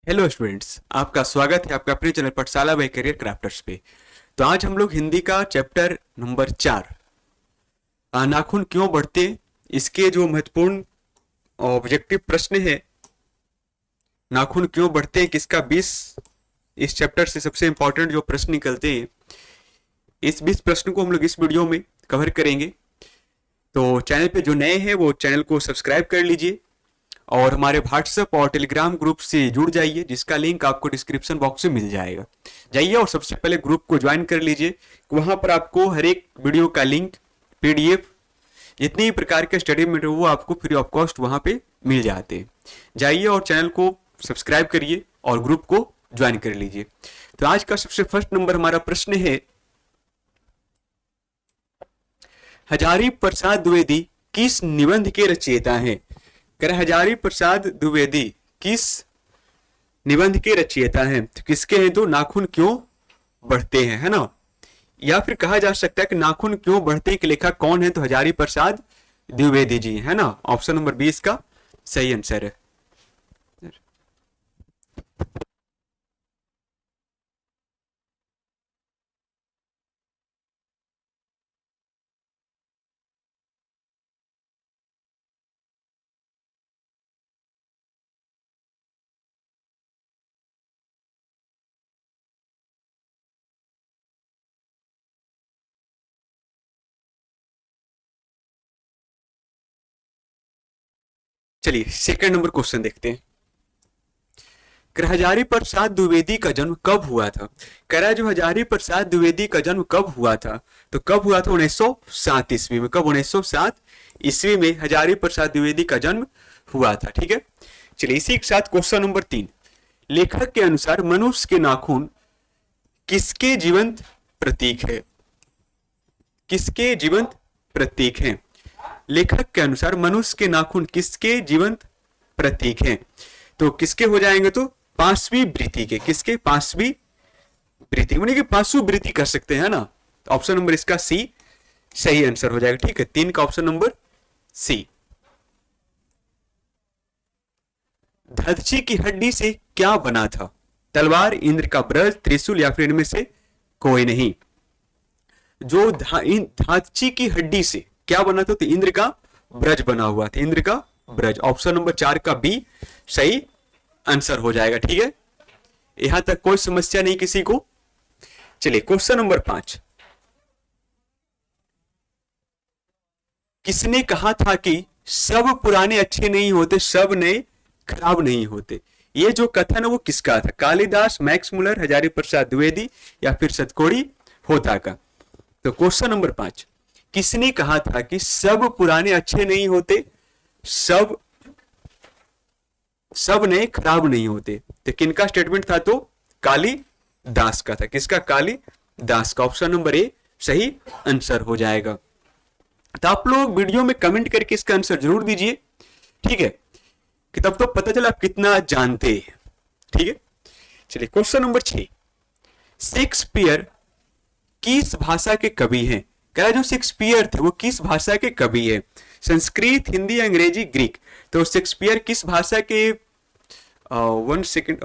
Hello students, आपका स्वागत है आपका अपने चैनल पाठशाला बाय करियर क्राफ्टर्स पे। तो आज हम लोग हिंदी का चैप्टर नंबर 4 नाखून क्यों बढ़ते, इसके जो महत्वपूर्ण ऑब्जेक्टिव प्रश्न है, नाखून क्यों बढ़ते हैं किसका 20 इस चैप्टर से सबसे इंपॉर्टेंट जो प्रश्न निकलते हैं, इस 20 प्रश्न को हम लोग इस वीडियो में कवर करेंगे। तो चैनल पे जो नए हैं वो चैनल को सब्सक्राइब कर लीजिए और हमारे व्हाट्सएप और टेलीग्राम ग्रुप से जुड़ जाइए, जिसका लिंक आपको डिस्क्रिप्शन बॉक्स में मिल जाएगा। जाइए और सबसे पहले ग्रुप को ज्वाइन कर लीजिए। वहां पर आपको हर एक वीडियो का लिंक, पीडीएफ, जितने भी प्रकार के स्टडी मटेरियल वो आपको फ्री ऑफ कॉस्ट वहां पे मिल जाते हैं। जाइए और चैनल को सब्सक्राइब करिए और ग्रुप को ज्वाइन कर लीजिए। तो आज का सबसे फर्स्ट नंबर हमारा प्रश्न है, हजारी प्रसाद द्विवेदी किस निबंध के रचयिता हैं? हजारी प्रसाद द्विवेदी किस निबंध के रचयिता हैं? तो किसके हैं? तो नाखून क्यों बढ़ते हैं, है ना। या फिर कहा जा सकता है कि नाखून क्यों बढ़ते हैं के लेखक कौन है? तो हजारी प्रसाद द्विवेदी जी, है ना। ऑप्शन नंबर 20 का सही आंसर है। चलिए सेकंड नंबर क्वेश्चन देखते हैं। हजारी प्रसाद द्विवेदी का जन्म कब हुआ था? जो हजारी प्रसाद द्विवेदी का जन्म कब हुआ था? तो कब हुआ था? 1907 ईस्वी में। कब? 1907 ईस्वी में हजारी प्रसाद द्विवेदी का जन्म हुआ था। ठीक है, चलिए इसी के साथ क्वेश्चन नंबर 3। लेखक के अनुसार मनुष्य के नाखून किसके जीवंत प्रतीक है? किसके जीवंत प्रतीक हैं? लेखक के अनुसार मनुष्य के नाखून किसके जीवंत प्रतीक हैं? तो किसके हो जाएंगे? तो पांचवी वृत्ति के। किसके? पांचवी वृत्ति, यानी कि पांचवी वृत्ति कर सकते हैं ना। ऑप्शन नंबर इसका सी सही आंसर हो जाएगा। ठीक है, 3 का ऑप्शन नंबर सी। धरती की हड्डी से क्या बना था? तलवार, इंद्र का ब्रज, त्रिशूल या फिर इनमें से कोई नहीं। जो धातची की हड्डी से क्या बना था? तो इंद्र का ब्रज बना हुआ था। इंद्र का ब्रज। ऑप्शन नंबर 4 का बी सही आंसर हो जाएगा। ठीक है, यहां तक कोई समस्या नहीं किसी को। चलिए क्वेश्चन नंबर 5। किसने कहा था कि सब पुराने अच्छे नहीं होते, सब नए खराब नहीं होते? ये जो कथन है वो किसका था? कालिदास, मैक्स मुलर, हजारी प्रसाद द्विवेदी या फिर सतकोड़ी होता का? तो क्वेश्चन नंबर 5, किसने कहा था कि सब पुराने अच्छे नहीं होते, सब नए खराब नहीं होते? तो किनका स्टेटमेंट था? तो कालिदास का था। किसका? कालिदास का। ऑप्शन नंबर ए सही आंसर हो जाएगा। तो आप लोग वीडियो में कमेंट करके इसका आंसर जरूर दीजिए। ठीक है, कि तब तो पता चला आप कितना जानते हैं। ठीक है, चलिए क्वेश्चन नंबर 6। शेक्सपियर किस भाषा के कवि हैं? कह रहा जो शेक्सपियर थे वो किस भाषा के कवि है? संस्कृत, हिंदी, अंग्रेजी, ग्रीक? तो शेक्सपियर किस भाषा के 1 सेकेंड।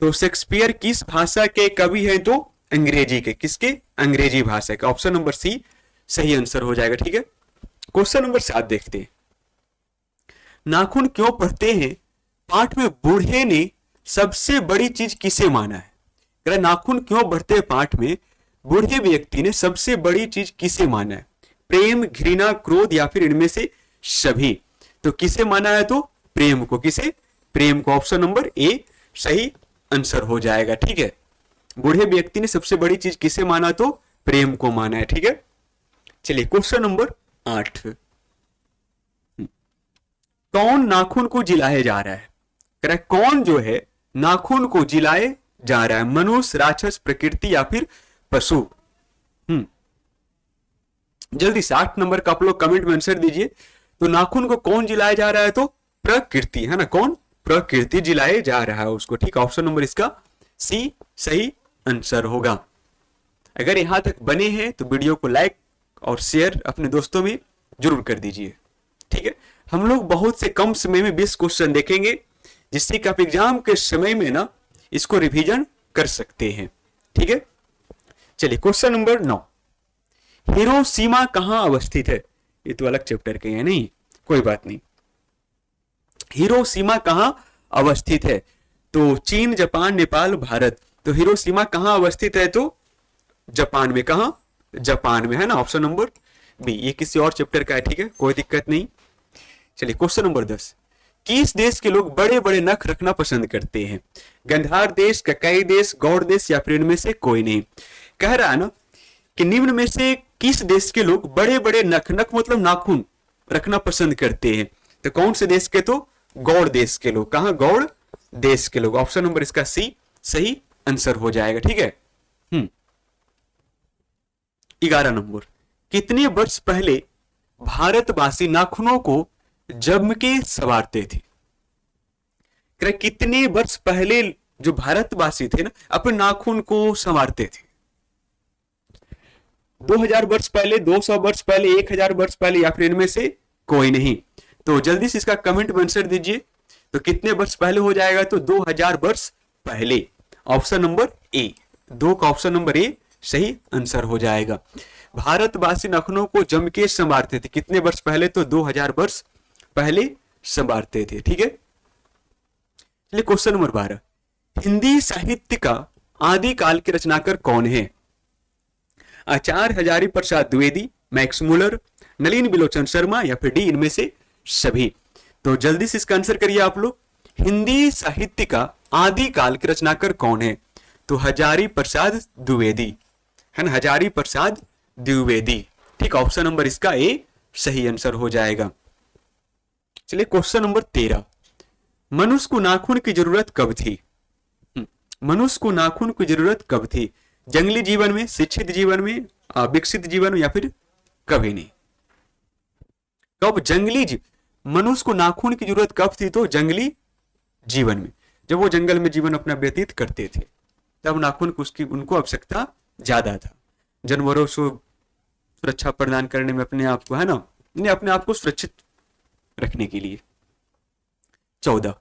तो शेक्सपियर किस भाषा के कवि हैं? तो अंग्रेजी के। किसके? अंग्रेजी भाषा के। ऑप्शन नंबर सी सही आंसर हो जाएगा। ठीक है, क्वेश्चन नंबर 7 देखते हैं। नाखून क्यों बढ़ते हैं पाठ में बूढ़े ने सबसे बड़ी चीज किसे माना है? नाखून क्यों बढ़ते हैं पाठ में बूढ़े व्यक्ति ने सबसे बड़ी चीज किसे माना है? प्रेम, घृणा, क्रोध या फिर इनमें से सभी? तो किसे माना है? तो प्रेम को। किसे? प्रेम को। ऑप्शन नंबर ए सही आंसर हो जाएगा। ठीक है, बूढ़े व्यक्ति ने सबसे बड़ी चीज किसे माना? तो प्रेम को माना है। ठीक है, चलिए क्वेश्चन नंबर 8। कौन नाखून को जिलाए जा रहा है? कौन जो है नाखून को जिलाए जा रहा है? मनुष्य, राक्षस, प्रकृति या फिर पशु? जल्दी से 8 नंबर का आप लोग कमेंट में आंसर दीजिए। तो नाखून को कौन जिलाया जा रहा है? तो प्रकृति, है ना। कौन? प्रकृति जिलाए जा रहा है उसको। ठीक, ऑप्शन नंबर इसका सी सही आंसर होगा। अगर यहां तक बने हैं तो वीडियो को लाइक और शेयर अपने दोस्तों में जरूर कर दीजिए। ठीक है, हम लोग बहुत से कम समय में 20 क्वेश्चन देखेंगे, जिससे कि आप एग्जाम के समय में ना इसको रिवीजन कर सकते हैं। ठीक है, चलिए क्वेश्चन नंबर 9, हिरोशिमा कहां अवस्थित है? ये तो अलग चैप्टर के हैं, नहीं कोई बात नहीं। हिरोशिमा कहां अवस्थित है? तो चीन, जापान, नेपाल, भारत। तो हिरोशिमा कहां अवस्थित है? तो जापान में। कहां? जापान में, है ना, ऑप्शन नंबर बी। ये किसी और चैप्टर का है, ठीक है, कोई दिक्कत नहीं। चलिए क्वेश्चन नंबर 10, किस देश के लोग बड़े बड़े नख रखना पसंद करते हैं? गंधार देश, ककाई देश, गौड़ देश, या फिर इनमें से कोई नहीं। कह रहा है ना कि निम्न में से किस देश के लोग बड़े बड़े नख, नख मतलब नाखून, रखना पसंद करते हैं? तो कौन से देश के? तो गौड़ देश के लोग। कहां? गौड़ देश के लोग। ऑप्शन नंबर इसका सी सही आंसर हो जाएगा। ठीक है। 11 नंबर, कितने वर्ष पहले भारतवासी नाखूनों को जम के संवारते थे? कितने वर्ष पहले जो भारतवासी थे ना अपने नाखून को संवारते थे? 2000 वर्ष पहले, 200 वर्ष पहले, 1000 वर्ष पहले, या फिर इनमें से कोई नहीं? तो जल्दी से इसका कमेंट में आंसर दीजिए। तो कितने वर्ष पहले हो जाएगा? तो 2000 वर्ष पहले। ऑप्शन नंबर ए, 2 का ऑप्शन नंबर ए सही आंसर हो जाएगा। भारतवासी नाखूनों को जम के संवारते थे कितने वर्ष पहले? तो 2000 वर्ष पहले संवारते थे। ठीक है, चलिए क्वेश्चन नंबर 12, हिंदी साहित्य का आदिकाल के रचनाकार कौन है? आचार्य हजारी प्रसाद द्विवेदी, मैक्स मुलर, नलिन बिलोचन शर्मा, या फिर डी इनमें से सभी? तो जल्दी से इसका आंसर करिए आप लोग। हिंदी साहित्य का आदिकाल के रचनाकार कौन है? तो हजारी प्रसाद द्विवेदी, है ना, हजारी प्रसाद द्विवेदी। ठीक, ऑप्शन नंबर इसका ए सही आंसर हो जाएगा। चलिए क्वेश्चन नंबर 13, मनुष्य को नाखून की जरूरत कब थी? मनुष्य को नाखून की जरूरत कब थी? जंगली जीवन में, शिक्षित जीवन में, विकसित जीवन में, या फिर कभी नहीं? कब मनुष्य को नाखून की जरूरत कब थी? तो जंगली जीवन में, जब वो जंगल में जीवन अपना व्यतीत करते थे तब नाखून की उनको आवश्यकता ज्यादा था, जानवरों से सुरक्षा प्रदान करने में, अपने आप को, है ना, अपने आप को सुरक्षित रखने के लिए। 14,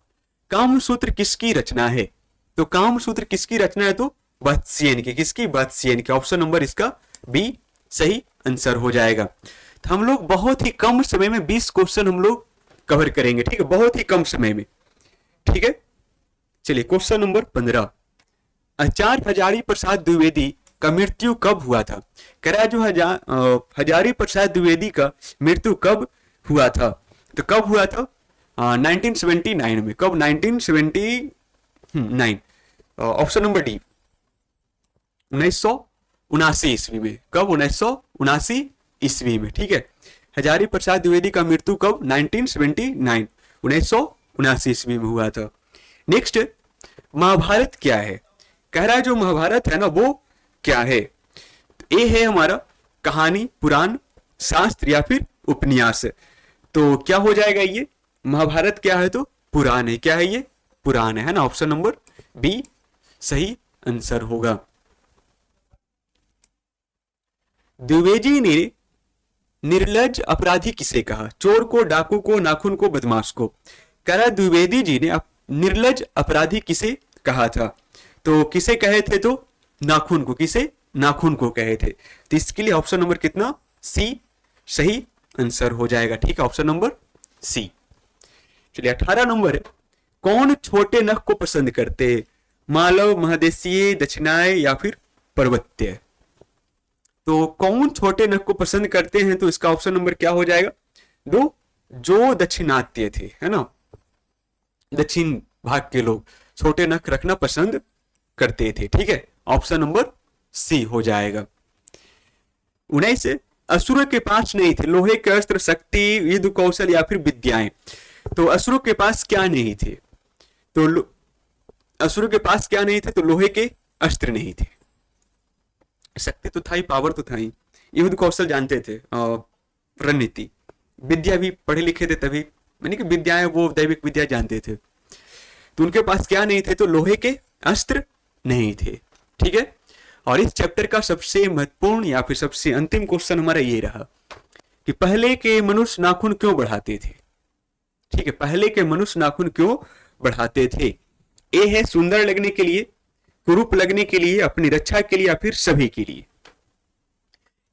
कामसूत्र किसकी रचना है? तो कामसूत्र किसकी रचना है? तो वत्स्यन की। किसकी? वत्स्यन की। ऑप्शन नंबर इसका बी सही आंसर हो जाएगा। तो हम लोग बहुत ही कम समय में 20 क्वेश्चन हम लोग कवर करेंगे। ठीक है, बहुत ही कम समय में। ठीक है, चलिए क्वेश्चन नंबर 15, आचार्य हजारी प्रसाद द्विवेदी का मृत्यु कब हुआ था? कह रहा है जो हजारी प्रसाद द्विवेदी का मृत्यु कब हुआ था? तो कब हुआ था? 1979 में। कब? 1979। ऑप्शन नंबर डी, 1979 ईस्वी में। कब? 1979 ईस्वी में। ठीक है, हजारी प्रसाद द्विवेदी का मृत्यु कब? 1979 ईस्वी में हुआ था। नेक्स्ट, महाभारत क्या है? कह रहा है जो महाभारत है ना वो क्या है? ए है हमारा कहानी, पुराण, शास्त्र, या फिर उपन्यास। तो क्या हो जाएगा ये? महाभारत क्या है? तो पुराण है। क्या है ये? पुराण है ना, ऑप्शन नंबर बी सही आंसर होगा। द्विवेदी ने निर्लज अपराधी किसे कहा? चोर को, डाकू को, नाखून को, बदमाश को? कह रहा द्विवेदी जी ने निर्लज अपराधी किसे कहा था? तो किसे कहे थे? तो नाखून को। किसे? नाखून को कहे थे। तो इसके लिए ऑप्शन नंबर कितना? सी सही आंसर हो जाएगा। ठीक है, ऑप्शन नंबर सी। चलिए 18 नंबर है, कौन छोटे नख को पसंद करते हैं? मालव, महादेशीय, दक्षिणाय, या फिर पर्वतीय? तो कौन छोटे नख को पसंद करते हैं? तो इसका ऑप्शन नंबर क्या हो जाएगा? दो, जो दक्षिणात्य थे, है ना, दक्षिण भाग के लोग छोटे नख रखना पसंद करते थे। ठीक है, ऑप्शन नंबर सी हो जाएगा। 19, असुरों के पास नहीं थे लोहे के अस्त्र, शक्ति, युद्ध कौशल, या फिर विद्याएं? तो असुरों के पास क्या नहीं थे? तो असुरों के पास क्या नहीं थे? तो लोहे के अस्त्र नहीं थे, शक्ति तो था ही, पावर तो था ही, युद्ध कौशल जानते थे, रणनीति, विद्या भी पढ़े लिखे थे तभी, यानी कि विद्याएं वो दैविक विद्या जानते थे। तो उनके पास क्या नहीं थे? तो लोहे के अस्त्र नहीं थे। ठीक है, और इस चैप्टर का सबसे महत्वपूर्ण या फिर सबसे अंतिम क्वेश्चन हमारा ये रहा कि पहले के मनुष्य नाखून क्यों बढ़ाते थे? ठीक है, पहले के मनुष्य नाखून क्यों बढ़ाते थे? ए है सुंदर लगने के लिए, कुरूप लगने के लिए, अपनी रक्षा के लिए, या फिर सभी के लिए।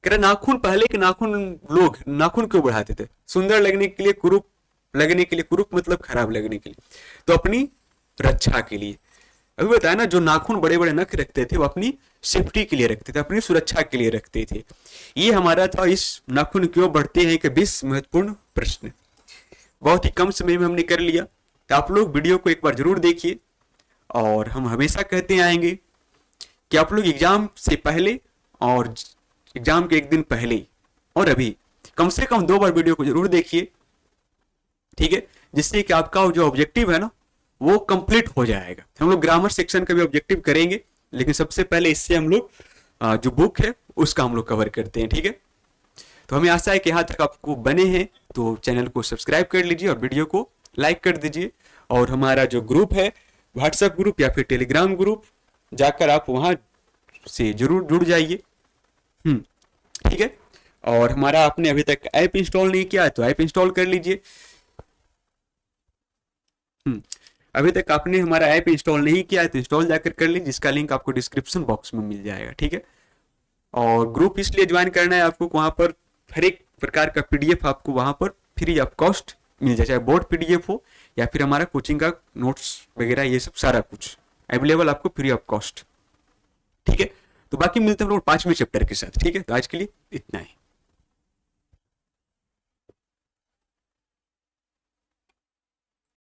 कह रहे नाखून, पहले के नाखून लोग नाखून क्यों बढ़ाते थे? सुंदर लगने के लिए, कुरूप लगने के लिए, कुरूप मतलब खराब लगने के लिए, तो अपनी रक्षा के लिए। अभी बताया ना, जो नाखून बड़े बड़े नख रखते थे वो अपनी सेफ्टी के लिए रखते थे, अपनी सुरक्षा के लिए रखते थे। ये हमारा था इस नाखून क्यों बढ़ते हैं के 20 महत्वपूर्ण प्रश्न। बहुत ही कम समय में हमने कर लिया, तो आप लोग वीडियो को एक बार जरूर देखिए। और हम हमेशा कहते आएंगे कि आप लोग एग्जाम से पहले और एग्जाम के एक दिन पहले और अभी कम से कम 2 बार वीडियो को जरूर देखिए, ठीक है, जिससे कि आपका जो ऑब्जेक्टिव है ना वो कंप्लीट हो जाएगा। हम लोग ग्रामर सेक्शन का भी ऑब्जेक्टिव करेंगे, लेकिन सबसे पहले इससे हम लोग जो बुक है उसका हम लोग कवर करते हैं, ठीक है। तो हमें आशा है कि यहाँ तक आपको बने हैं, तो चैनल को सब्सक्राइब कर लीजिए और वीडियो को लाइक कर दीजिए। और हमारा जो ग्रुप है, व्हाट्सएप ग्रुप या फिर टेलीग्राम ग्रुप, जाकर आप वहां से जरूर जुड़ जाइए, ठीक है। और हमारा आपने अभी तक ऐप इंस्टॉल नहीं किया तो ऐप इंस्टॉल कर लीजिए। अभी तक आपने हमारा ऐप इंस्टॉल नहीं किया है तो इंस्टॉल जाकर कर लीजिए, जिसका लिंक आपको डिस्क्रिप्शन बॉक्स में मिल जाएगा, ठीक है। और ग्रुप इसलिए ज्वाइन करना है आपको, वहां पर हर एक प्रकार का पीडीएफ आपको वहां पर फ्री ऑफ कॉस्ट मिल जाए, चाहे बोर्ड पीडीएफ हो या फिर हमारा कोचिंग का नोट्स वगैरह, ये सब सारा कुछ अवेलेबल आपको फ्री ऑफ कॉस्ट, ठीक है। तो बाकी मिलते हैं हम लोग 5वें चैप्टर के साथ, ठीक है। तो आज के लिए इतना ही।